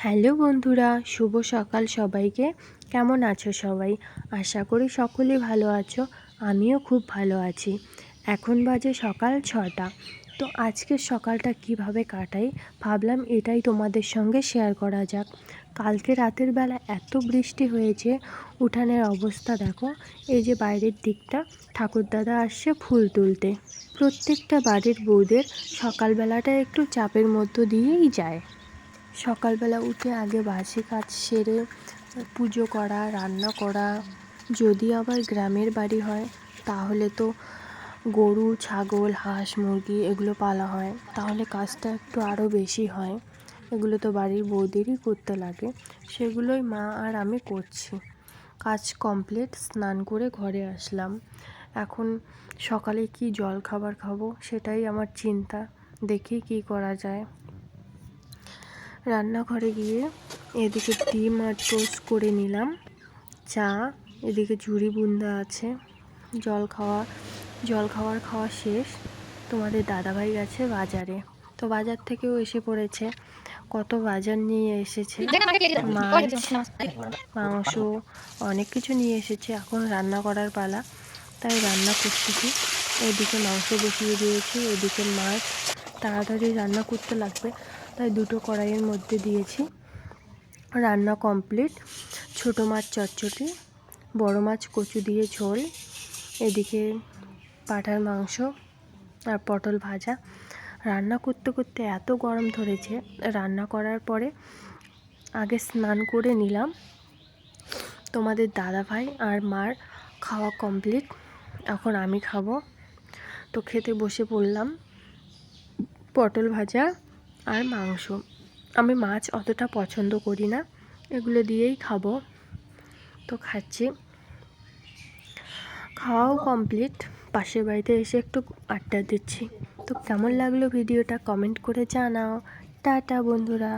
Hello বন্ধুরা, শুভ সকাল সবাইকে। কেমন আছো সবাই? আশা করি সকলেই ভালো আছো। আমিও খুব ভালো আছি। এখন বাজে সকাল 6টা। তো আজকের সকালটা কিভাবে কাটাই ভাবলাম এটাই তোমাদের সঙ্গে শেয়ার করা যাক। কালকে রাতের বেলা এত বৃষ্টি হয়েছে, উঠানের অবস্থা দেখো। এই যে বাইরের দিকটা, ঠাকুরদাদা আসছে ফুল তুলতে। প্রত্যেকটা বাড়ির বউদের সকালবেলাটা একটু চাপের মধ্য দিয়েই যায়। সকালবেলা উঠে আগে বাসি কাজ সেরে পুজো করা, রান্না করা। যদি আবার গ্রামের বাড়ি হয় তাহলে তো গরু, ছাগল, হাঁস, মুরগি এগুলো পালা হয়, তাহলে কাজটা একটু আরও বেশি হয়। এগুলো তো বাড়ির বউদেরই করতে লাগে, সেগুলোই মা আর আমি করছি। কাজ কমপ্লিট, স্নান করে ঘরে আসলাম। এখন সকালে কি জল খাবার খাবো সেটাই আমার চিন্তা, দেখি কি করা যায়। রান্নাঘরে গিয়ে এদিকে ডিম আর টোস্ট করে নিলাম, চা, এদিকে ঝুড়ি বুন্দা আছে। খাওয়া শেষ। তোমাদের দাদাভাই গেছে বাজারে, তো বাজার থেকেও এসে পড়েছে। কত বাজার নিয়ে এসেছে, মাছ, মাংস, অনেক কিছু নিয়ে এসেছে। এখন রান্না করার পালা, তাই রান্না করতেছি। এদিকে মাংস বসিয়ে দিয়েছি, এদিকে মাছ। তাড়াতাড়ি রান্না করতে লাগবে, তাই দুটো কড়াইয়ের মধ্যে দিয়েছি। রান্না কমপ্লিট। ছোটো মাছ চটচটি, বড় মাছ কচু দিয়ে ঝোল, এদিকে পাঁঠার মাংস আর পটল ভাজা। রান্না করতে করতে এত গরম ধরেছে, রান্না করার পরে আগে স্নান করে নিলাম। তোমাদের দাদাভাই আর মার খাওয়া কমপ্লিট, এখন আমি খাবো। তো খেতে বসে পড়লাম। পটল ভাজা আর মাংস। আমি মাছ অতটা পছন্দ করি না, এগুলো দিয়েই খাবো। তো খাচ্ছি। খাওয়াও কমপ্লিট, পাশের বাড়িতে এসে একটু আড্ডা দিচ্ছি। তো কেমন লাগলো ভিডিওটা কমেন্ট করে জানাও। টাটা বন্ধুরা।